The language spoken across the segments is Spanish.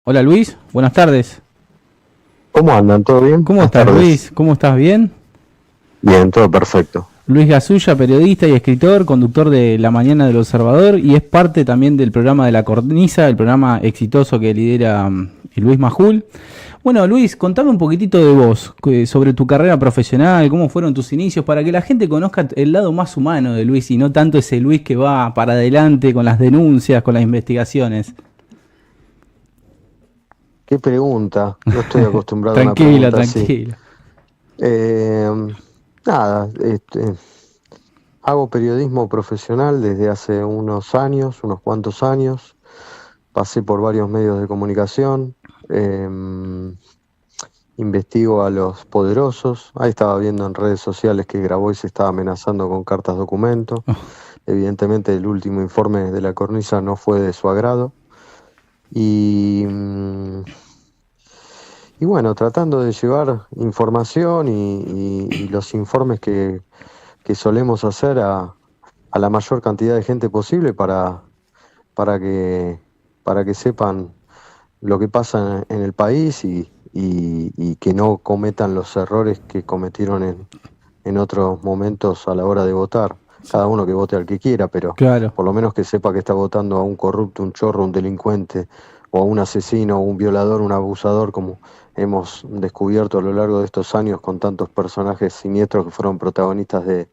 Hola Luis, buenas tardes. ¿Cómo andan? ¿Todo bien? ¿Cómo Buenas estás tardes. Luis? ¿Cómo estás? ¿Bien? Bien, todo perfecto. Luis Gasulla, periodista y escritor, conductor de La Mañana del Observador y es parte también del programa de La Cornisa, el programa exitoso que lidera Luis Majul. Bueno, Luis, contame un poquitito de vos, sobre tu carrera profesional, cómo fueron tus inicios, para que la gente conozca el lado más humano de Luis y no tanto ese Luis que va para adelante con las denuncias, con las investigaciones. ¿Qué pregunta? No estoy acostumbrado a una Tranquila, pregunta así. tranquila. Eh, nada, hago periodismo profesional desde hace unos años, unos cuantos años. Pasé por varios medios de comunicación. eh, Investigo a los poderosos. Ahí estaba viendo en redes sociales que Grabois se estaba amenazando con cartas documento. Evidentemente el último informe de la cornisa no fue de su agrado. Y, y bueno, tratando de llevar información y los informes que solemos hacer a la mayor cantidad de gente posible para que, para que sepan lo que pasa en el país y que no cometan los errores que cometieron en otros momentos a la hora de votar. Cada uno que vote al que quiera, pero Claro. por lo menos que sepa que está votando a un corrupto, un chorro, un delincuente, o a un asesino, un violador, un abusador, como hemos descubierto a lo largo de estos años con tantos personajes siniestros que fueron protagonistas de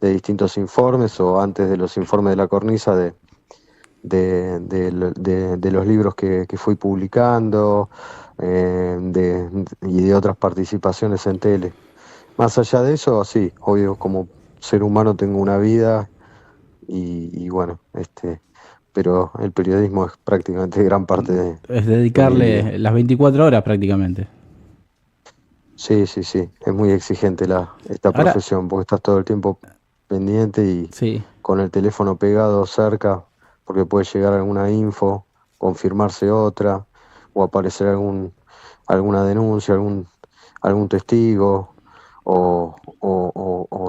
distintos informes, o antes de los informes de la cornisa, de los libros que fui publicando, y de otras participaciones en tele. Más allá de eso, sí, obvio, como ser humano tengo una vida y bueno, pero el periodismo es prácticamente gran parte Es de mi vida. dedicarle las 24 horas prácticamente. Sí, sí, sí, es muy exigente esta Ahora, profesión porque estás todo el tiempo pendiente y sí. con el teléfono pegado cerca porque puede llegar alguna info, confirmarse otra o aparecer alguna denuncia, algún testigo o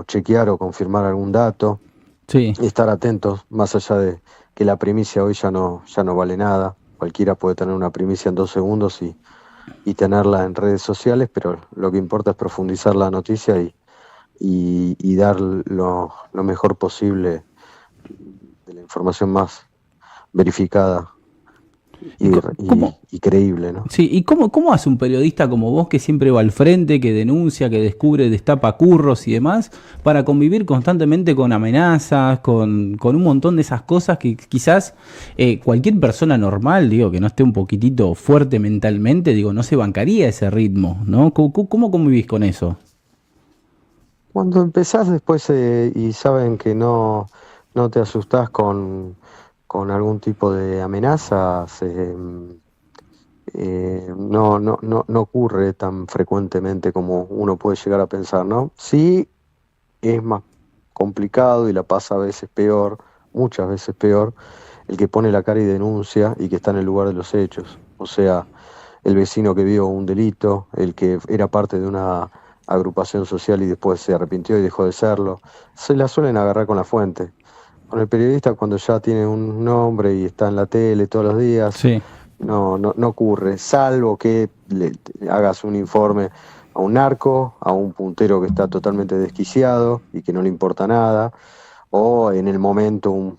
chequear o confirmar algún dato Sí. y estar atentos más allá de que la primicia hoy ya no vale nada. Cualquiera puede tener una primicia en 2 segundos y tenerla en redes sociales, pero lo que importa es profundizar la noticia y dar lo mejor posible de la información más verificada ¿Y y creíble, ¿no? sí, ¿y cómo hace un periodista como vos que siempre va al frente, que denuncia, que descubre, destapa curros y demás, para convivir constantemente con amenazas, con un montón de esas cosas que quizás cualquier persona normal, digo, que no esté un poquitito fuerte mentalmente, digo, no se bancaría ese ritmo, ¿no? ¿Cómo convivís con eso? Cuando empezás después y saben que no te asustás con algún tipo de amenazas, no ocurre tan frecuentemente como uno puede llegar a pensar, ¿no? Sí, es más complicado y la pasa a veces peor, muchas veces peor, el que pone la cara y denuncia y que está en el lugar de los hechos. O sea, el vecino que vio un delito, el que era parte de una agrupación social y después se arrepintió y dejó de serlo. Se la suelen agarrar con la fuente. Con el periodista, cuando ya tiene un nombre y está en la tele todos los días, Sí. no ocurre, salvo que hagas un informe a un narco, a un puntero que está totalmente desquiciado y que no le importa nada, o en el momento un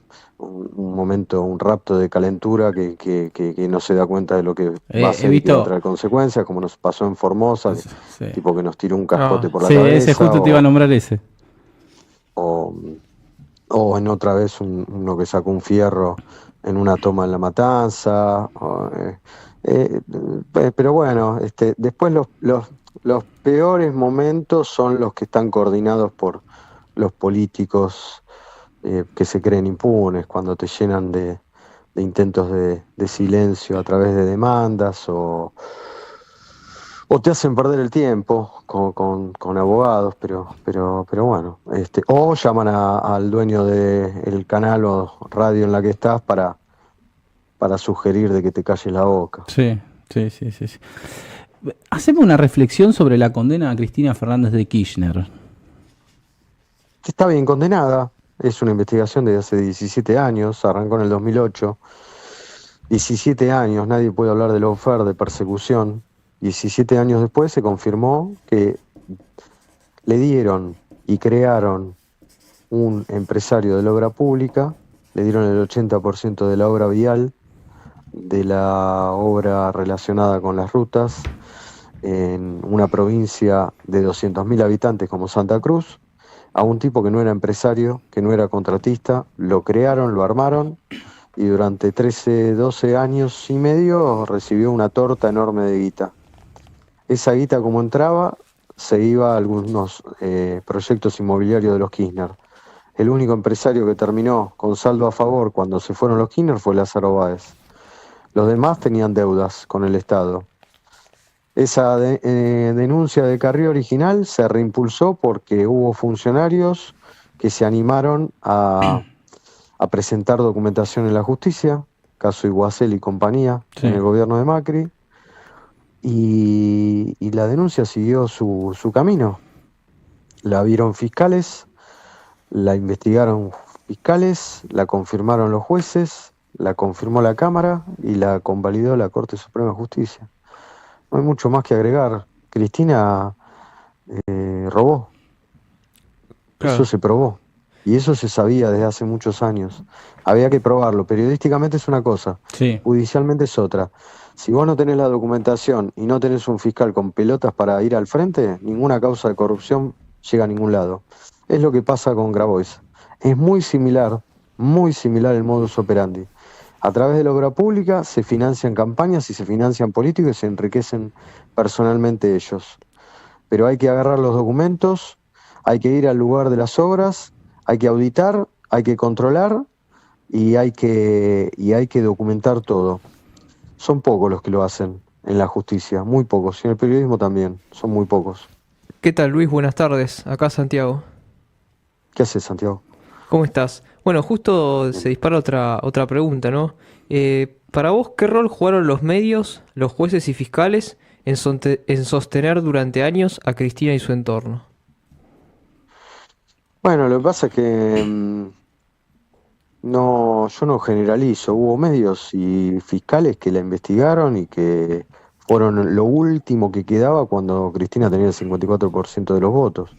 momento, un rapto de calentura que no se da cuenta de lo que va a He ser y que va a visto... traer consecuencias, como nos pasó en Formosa, Sí. tipo que nos tiró un Ah, cascote por la Sí, ese cabeza, justo te iba a nombrar ese. o, o en otra vez uno que sacó un fierro en una toma en La Matanza. Eh, pero bueno, después los peores momentos son los que están coordinados por los políticos que se creen impunes, cuando te llenan de intentos de silencio a través de demandas o te hacen perder el tiempo con abogados, pero bueno, o llaman al dueño del canal o radio en la que estás para sugerir de que te calles la boca. Sí, sí, sí, sí, sí. Haceme una reflexión sobre la condena a Cristina Fernández de Kirchner. Está bien condenada, es una investigación de hace 17 años, arrancó en el 2008. 17 años, nadie puede hablar de lawfare, de persecución. 17 años después se confirmó que le dieron y crearon un empresario de la obra pública, le dieron el 80% de la obra vial, de la obra relacionada con las rutas, en una provincia de 200.000 habitantes como Santa Cruz, a un tipo que no era empresario, que no era contratista, lo crearon, lo armaron, y durante 13, 12 años y medio recibió una torta enorme de guita. Esa guita, como entraba, se iba a algunos proyectos inmobiliarios de los Kirchner. El único empresario que terminó con saldo a favor cuando se fueron los Kirchner fue Lázaro Báez. Los demás tenían deudas con el Estado. Esa denuncia de Carrió original se reimpulsó porque hubo funcionarios que se animaron a presentar documentación en la justicia, caso Iguacel y compañía, Sí. en el gobierno de Macri, y la denuncia siguió su camino. La vieron fiscales, la investigaron fiscales, la confirmaron los jueces, la confirmó la Cámara y la convalidó la Corte Suprema de Justicia. No hay mucho más que agregar. Cristina robó, Claro. eso se probó. Y eso se sabía desde hace muchos años. Había que probarlo. Periodísticamente es una cosa, Sí. judicialmente es otra. Si vos no tenés la documentación y no tenés un fiscal con pelotas para ir al frente, ninguna causa de corrupción llega a ningún lado. Es lo que pasa con Grabois. Es muy similar el modus operandi. A través de la obra pública se financian campañas y se financian políticos y se enriquecen personalmente ellos. Pero hay que agarrar los documentos, hay que ir al lugar de las obras, hay que auditar, hay que controlar y hay que documentar todo. Son pocos los que lo hacen en la justicia, muy pocos, y en el periodismo también, son muy pocos. ¿Qué tal, Luis? Buenas tardes. Acá Santiago. ¿Qué haces, Santiago? ¿Cómo estás? Bueno, justo se dispara otra pregunta, ¿no? Para vos, ¿qué rol jugaron los medios, los jueces y fiscales en sostener durante años a Cristina y su entorno? Bueno, lo que pasa es que yo no generalizo. Hubo medios y fiscales que la investigaron y que fueron lo último que quedaba cuando Cristina tenía el 54% de los votos.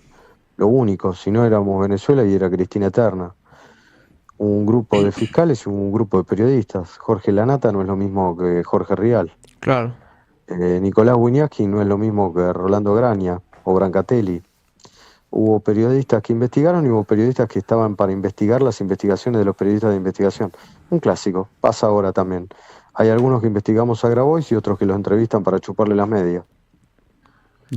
Lo único, si no éramos Venezuela y era Cristina eterna. Un grupo de fiscales y un grupo de periodistas. Jorge Lanata no es lo mismo que Jorge Rial. Claro. Nicolás Wiñaski no es lo mismo que Rolando Graña o Brancatelli. Hubo periodistas que investigaron y hubo periodistas que estaban para investigar las investigaciones de los periodistas de investigación. Un clásico, pasa ahora también. Hay algunos que investigamos a Grabois y otros que los entrevistan para chuparle las medias.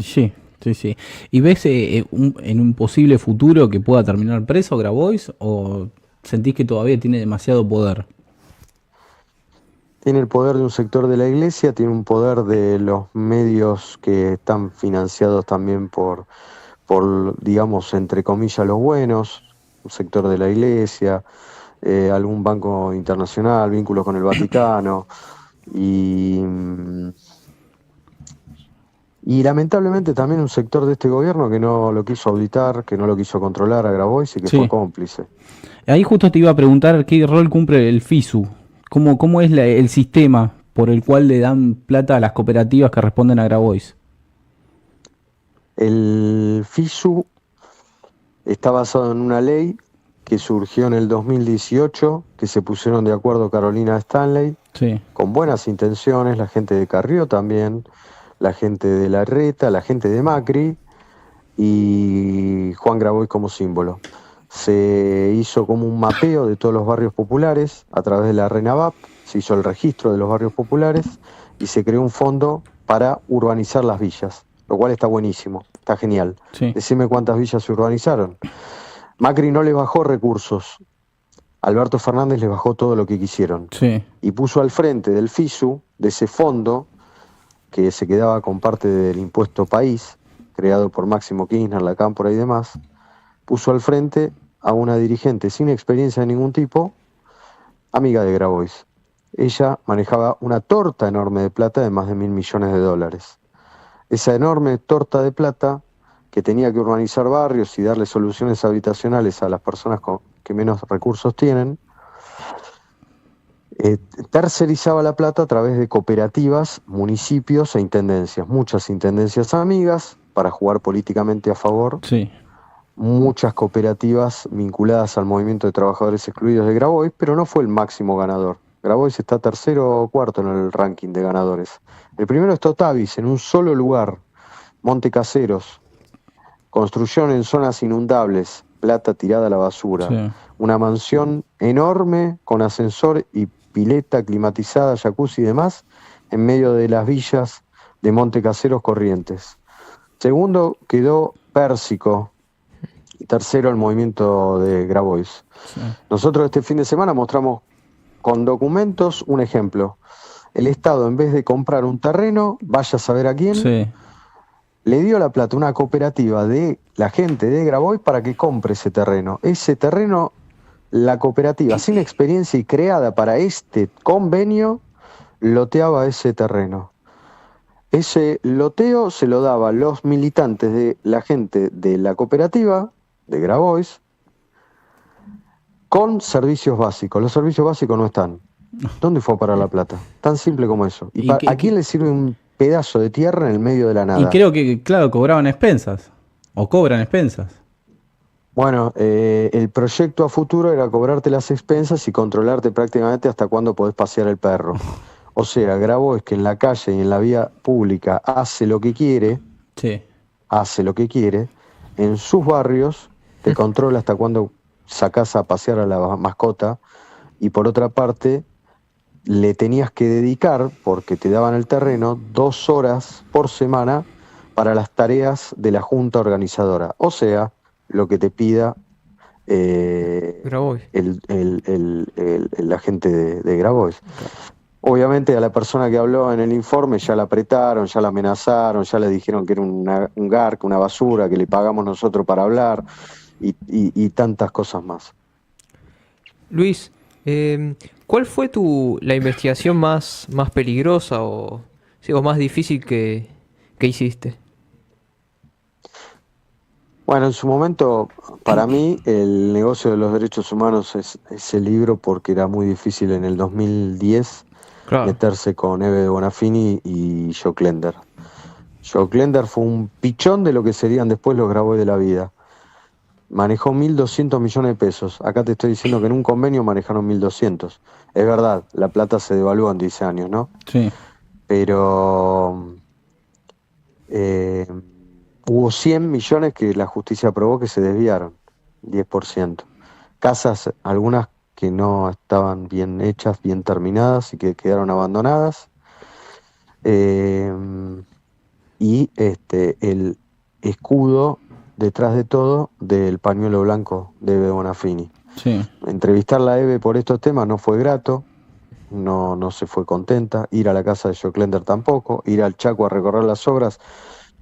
Sí, sí, sí. ¿Y ves en un posible futuro que pueda terminar preso Grabois o sentís que todavía tiene demasiado poder? Tiene el poder de un sector de la iglesia, tiene un poder de los medios que están financiados también por digamos, entre comillas, los buenos, un sector de la iglesia, algún banco internacional, vínculos con el Vaticano, y lamentablemente también un sector de este gobierno que no lo quiso auditar, que no lo quiso controlar a Grabois y que Sí. fue cómplice. Ahí justo te iba a preguntar qué rol cumple el FISU. ¿Cómo es el sistema por el cual le dan plata a las cooperativas que responden a Grabois? El FISU está basado en una ley que surgió en el 2018, que se pusieron de acuerdo Carolina Stanley, Sí. con buenas intenciones, la gente de Carrió también, la gente de Larreta, la gente de Macri y Juan Grabois como símbolo. Se hizo como un mapeo de todos los barrios populares a través de la RENAVAP, se hizo el registro de los barrios populares y se creó un fondo para urbanizar las villas, lo cual está buenísimo, está genial. Sí. Decime cuántas villas se urbanizaron. Macri no le bajó recursos, Alberto Fernández les bajó todo lo que quisieron. Sí. Y puso al frente del FISU, de ese fondo, que se quedaba con parte del impuesto país, creado por Máximo Kirchner, la Cámpora y demás, puso al frente a una dirigente sin experiencia de ningún tipo, amiga de Grabois. Ella manejaba una torta enorme de plata de más de $1.000 millones. Esa enorme torta de plata que tenía que urbanizar barrios y darle soluciones habitacionales a las personas que menos recursos tienen, tercerizaba la plata a través de cooperativas, municipios e intendencias. Muchas intendencias amigas para jugar políticamente a favor, Sí, muchas cooperativas vinculadas al movimiento de trabajadores excluidos de Grabois, pero no fue el máximo ganador. Grabois está tercero o cuarto en el ranking de ganadores. El primero es Totavis, en un solo lugar, Monte Caseros, construcción en zonas inundables, plata tirada a la basura, sí. una mansión enorme con ascensor y pileta climatizada, jacuzzi y demás, en medio de las villas de Monte Caseros Corrientes. Segundo quedó Pérsico, y tercero el movimiento de Grabois. Sí. Nosotros este fin de semana mostramos con documentos un ejemplo. El Estado, en vez de comprar un terreno, vaya a saber a quién, Sí. le dio la plata a una cooperativa de la gente de Grabois para que compre ese terreno. Ese terreno, la cooperativa, sin experiencia y creada para este convenio, loteaba ese terreno. Ese loteo se lo daba a los militantes de la gente de la cooperativa de Grabois con servicios básicos. Los servicios básicos no están. ¿Dónde fue a parar la plata? Tan simple como eso. ¿Y ¿A quién le sirve un pedazo de tierra en el medio de la Y nada? creo que, claro, cobraban expensas. O cobran expensas. Bueno, el proyecto a futuro era cobrarte las expensas y controlarte prácticamente hasta cuándo podés pasear el perro. O sea, Grabois, que en la calle y en la vía pública hace lo que quiere, Sí. en sus barrios te controla hasta cuándo sacás a pasear a la mascota, y por otra parte le tenías que dedicar, porque te daban el terreno, 2 horas por semana para las tareas de la junta organizadora. O sea, lo que te pida Grabois. la gente de Grabois. Obviamente a la persona que habló en el informe ya la apretaron, ya la amenazaron, ya le dijeron que era un garca, una basura, que le pagamos nosotros para hablar y tantas cosas más. Luis, ¿cuál fue la investigación más peligrosa o, sí, o más difícil que hiciste? Bueno, en su momento, para mí, el negocio de los derechos humanos es el libro, porque era muy difícil en el 2010 Claro. meterse con Eve de Bonafini y Joe Klender. Joe Klender fue un pichón de lo que serían después los Grabois de la vida. Manejó 1.200 millones de pesos. Acá te estoy diciendo que en un convenio manejaron 1.200. Es verdad, la plata se devaluó en 10 años, ¿no? Sí. Pero hubo 100 millones que la justicia aprobó que se desviaron, 10%. Casas, algunas que no estaban bien hechas, bien terminadas y que quedaron abandonadas. Y el escudo detrás de todo del pañuelo blanco de Eve Bonafini. Sí. Entrevistarla a Eve por estos temas no fue grato, no se fue contenta. Ir a la casa de Joe Klender tampoco, ir al Chaco a recorrer las obras.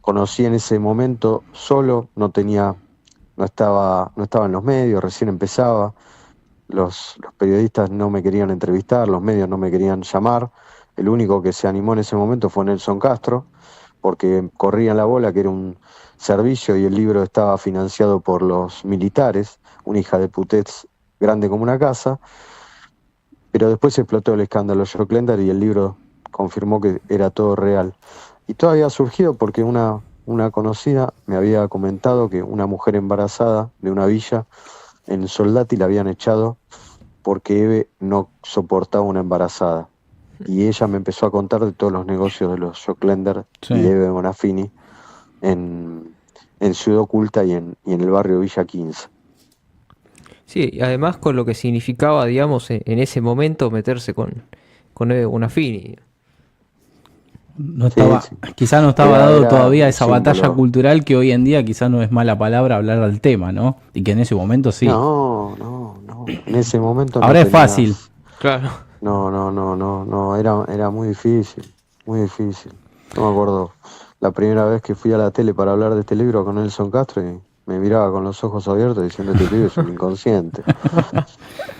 Conocí en ese momento solo, no estaba en los medios, recién empezaba. Los periodistas no me querían entrevistar, los medios no me querían llamar. El único que se animó en ese momento fue Nelson Castro, porque corrían la bola que era un servicio y el libro estaba financiado por los militares, una hija de putez grande como una casa. Pero después explotó el escándalo Joe Klender y el libro confirmó que era todo real. Y todo había surgido porque una conocida me había comentado que una mujer embarazada de una villa en Soldati la habían echado porque Eve no soportaba una embarazada. Y ella me empezó a contar de todos los negocios de los Joe Klender Sí. y de Eve Bonafini en Ciudad Oculta y en el barrio Villa 15. Sí, y además con lo que significaba, digamos, en ese momento meterse con Eve Bonafini. No estaba, Sí. quizás no estaba dado Era todavía un esa símbolo. batalla cultural que hoy en día quizás no es mala palabra hablar al tema, ¿no? Y que en ese momento sí. No. En ese momento no Ahora es tenías- fácil. Claro. No, era muy difícil, muy difícil. No me acuerdo la primera vez que fui a la tele para hablar de este libro con Nelson Castro y me miraba con los ojos abiertos diciendo: este pibe es un inconsciente.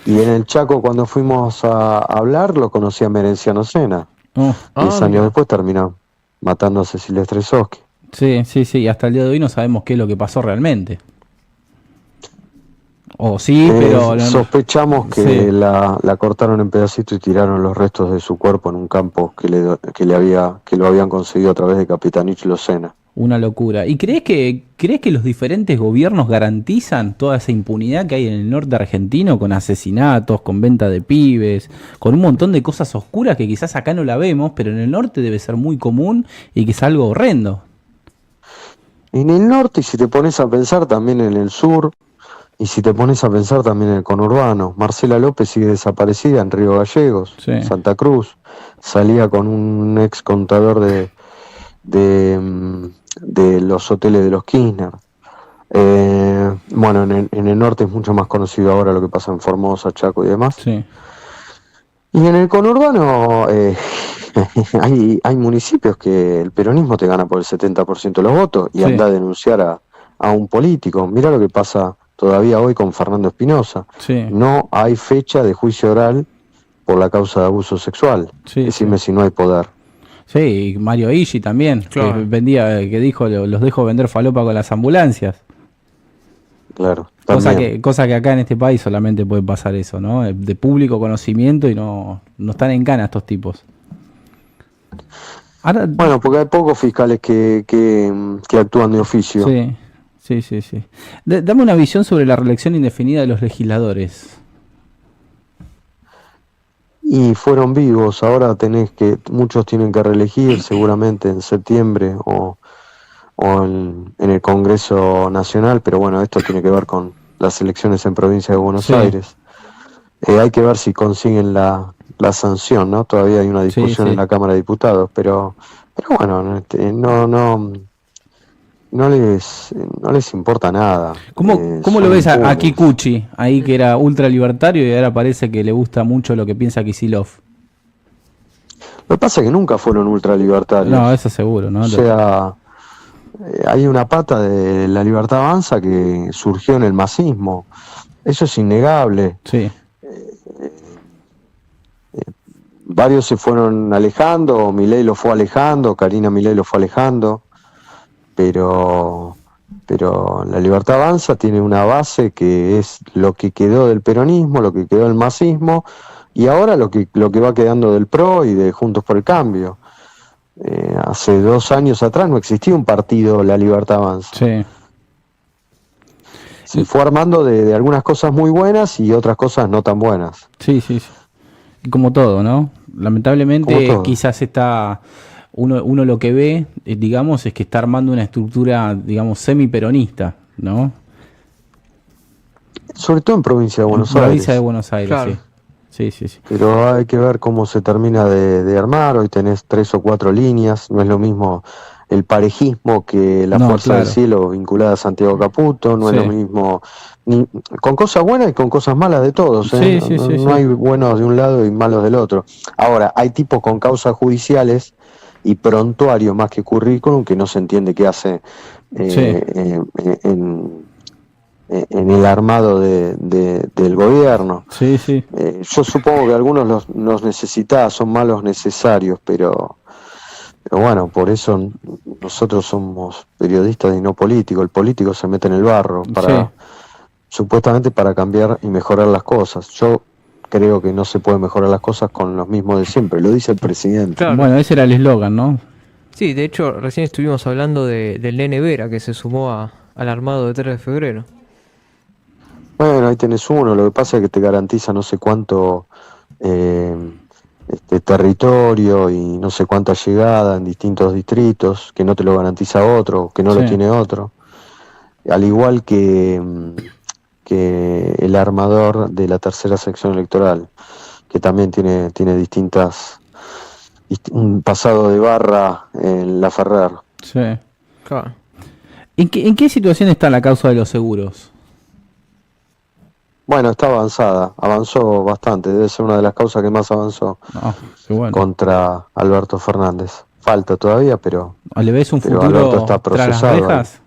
Y en el Chaco, cuando fuimos a hablar, lo conocí a Merenciano Sena. Oh, 10 años mira. después terminó matando a Cecilia Stresowski. sí. Y hasta el día de hoy no sabemos qué es lo que pasó realmente. O sí, pero... Sospechamos que Sí. la cortaron en pedacitos y tiraron los restos de su cuerpo en un campo que lo habían conseguido a través de Capitanich Locena. Una locura. ¿Y crees que los diferentes gobiernos garantizan toda esa impunidad que hay en el norte argentino con asesinatos, con venta de pibes, con un montón de cosas oscuras que quizás acá no la vemos, pero en el norte debe ser muy común y que es algo horrendo? En el norte, y si te pones a pensar, también en el sur, y si te pones a pensar también en el conurbano, Marcela López sigue desaparecida en Río Gallegos, Sí. Santa Cruz, salía con un ex contador de los hoteles de los Kirchner. Bueno, en el norte es mucho más conocido ahora lo que pasa en Formosa, Chaco y demás. Sí. Y en el conurbano hay municipios que el peronismo te gana por el 70% de los votos y Sí. anda a denunciar a un político. Mirá lo que pasa todavía hoy con Fernando Espinosa. Sí. No hay fecha de juicio oral por la causa de abuso sexual. Sí, Decime si no hay poder. Sí, y Mario Ishi también, Claro. que dijo, los dejo vender falopa con las ambulancias. Claro, Cosa también. que acá en este país solamente puede pasar eso, ¿no? De público conocimiento y no están en cana estos tipos. Ahora, Bueno, porque hay pocos fiscales que actúan de oficio. sí. Dame una visión sobre la reelección indefinida de los legisladores. Y fueron vivos, ahora muchos tienen que reelegir seguramente en septiembre o en el Congreso Nacional, pero bueno, esto tiene que ver con las elecciones en provincia de Buenos Sí. Aires. Hay que ver si consiguen la sanción, ¿no? Todavía hay una discusión Sí. en la Cámara de Diputados, pero bueno, no les importa nada. ¿Cómo lo Son ves a impunes. Kikuchi, ahí que era ultra libertario y ahora parece que le gusta mucho lo que piensa Kicillof? Lo que pasa es que nunca fueron ultralibertarios. No, eso seguro, ¿no? O sea, hay una pata de la Libertad Avanza que surgió en el masismo. Eso es innegable. Sí, Varios se fueron alejando, Milei lo fue alejando, Karina Milei lo fue alejando, pero la Libertad Avanza tiene una base que es lo que quedó del peronismo, lo que quedó del masismo, y ahora lo que va quedando del PRO y de Juntos por el Cambio. Hace 2 años atrás no existía un partido, la Libertad Avanza. sí. Se fue armando de algunas cosas muy buenas y otras cosas no tan buenas. Sí. Y como todo, ¿no? Lamentablemente, Como todo. quizás uno lo que ve, digamos, es que está armando una estructura, digamos, semi-peronista, ¿no? Sobre todo en provincia de Buenos En provincia de Aires. Buenos Aires, Claro. sí. Pero hay que ver cómo se termina de armar. Hoy tenés 3 o 4 líneas. No es lo mismo el parejismo que la No, Fuerza del claro. Cielo vinculada a Santiago Caputo. No Sí. es lo mismo, con cosas buenas y con cosas malas de todos. ¿eh? Sí, No, sí. no hay buenos de un lado y malos del otro. Ahora, hay tipos con causas judiciales y prontuario más que currículum que no se entiende qué hace en el armado del gobierno. Sí. Yo supongo que algunos los necesitaba, son malos necesarios, pero bueno, por eso nosotros somos periodistas y no políticos. El político se mete en el barro supuestamente para cambiar y mejorar las cosas. Yo creo que no se puede mejorar las cosas con los mismos de siempre, lo dice el presidente. Claro. Bueno, ese era el eslogan, ¿no? Sí, de hecho, recién estuvimos hablando del Nene Vera, que se sumó al armado de 3 de febrero. Bueno, ahí tenés uno, lo que pasa es que te garantiza no sé cuánto territorio y no sé cuánta llegada en distintos distritos, que no te lo garantiza otro, que no lo tiene otro. Al igual que el armador de la tercera sección electoral, que también tiene un pasado de barra en La Ferrer. Sí. Claro. ¿En qué situación está la causa de los seguros? Bueno, está avanzó bastante, debe ser una de las causas que más avanzó No, qué bueno. contra Alberto Fernández. Falta todavía, pero ¿Le ves un pero futuro Alberto está tras las procesado. rejas?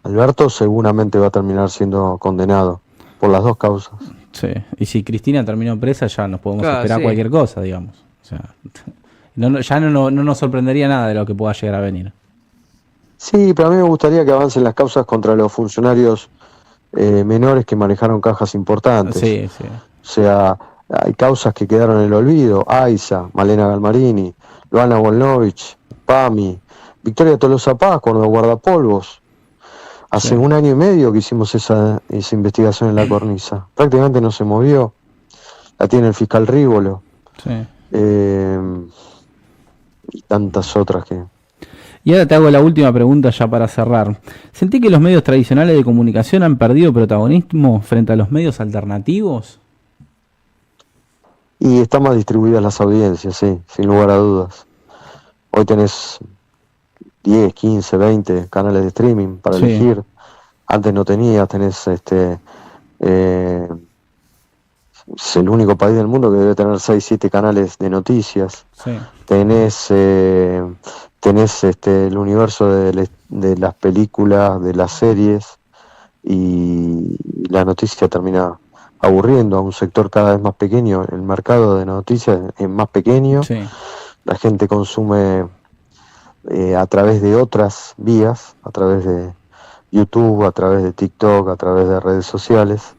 Alberto seguramente va a terminar siendo condenado por las dos causas. Sí. Y si Cristina terminó presa, ya nos podemos Claro, esperar sí. cualquier cosa, digamos. O sea, ya no nos sorprendería nada de lo que pueda llegar a venir. Sí, pero a mí me gustaría que avancen las causas contra los funcionarios menores que manejaron cajas importantes. Sí, sí. O sea, hay causas que quedaron en el olvido. Aiza, Malena Galmarini, Luana Volnovich, Pami, Victoria Tolosa Paz con los guardapolvos. Hace Sí. 1 año y medio que hicimos esa investigación en la cornisa. Prácticamente no se movió. La tiene el fiscal Rívolo. Sí. Y tantas otras que... Y ahora te hago la última pregunta ya para cerrar. ¿Sentí que los medios tradicionales de comunicación han perdido protagonismo frente a los medios alternativos? Y están más distribuidas las audiencias, sí, sin lugar a dudas. Hoy tenés 10, 15, 20 canales de streaming para Sí. elegir. Antes no tenías, tenés es el único país del mundo que debe tener 6, 7 canales de noticias. Sí. Tenés el universo de las películas, de las series, y la noticia termina aburriendo a un sector cada vez más pequeño. El mercado de noticias es más pequeño. Sí. La gente consume a través de otras vías, a través de YouTube, a través de TikTok, a través de redes sociales.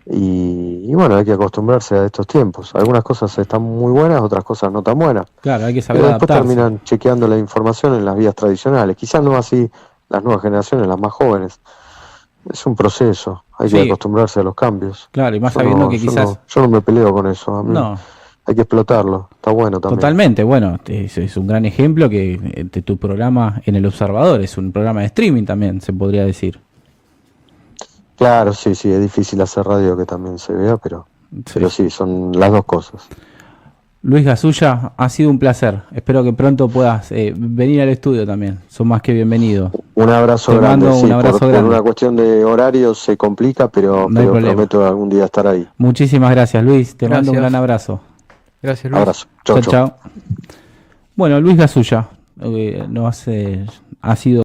Y bueno, hay que acostumbrarse a estos tiempos. Algunas cosas están muy buenas, otras cosas no tan buenas. Claro, hay que saber Pero después adaptarse. terminan chequeando la información en las vías tradicionales. Quizás no así las nuevas generaciones, las más jóvenes. Es un proceso, hay que Sí. acostumbrarse a los cambios. Claro, y más Yo sabiendo no- que yo quizás... no- yo no me peleo con eso. A mí No, hay que explotarlo, está bueno también. totalmente. Bueno, es un gran ejemplo que de tu programa en El Observador. Es un programa de streaming también, se podría decir. Claro, sí, sí, es difícil hacer radio que también se vea, pero sí, son las dos cosas. Luis Gasulla, ha sido un placer. Espero que pronto puedas venir al estudio también. Son más que bienvenidos. Un abrazo Te grande, mando un sí, abrazo por grande. una cuestión de horario se complica, pero No hay problema. prometo algún día estar ahí. Muchísimas gracias, Luis. Te mando un Gracias. gran abrazo. Gracias, Luis. Abrazo. Chau, Chao, chau. chao. Bueno, Luis Gasulla ha sido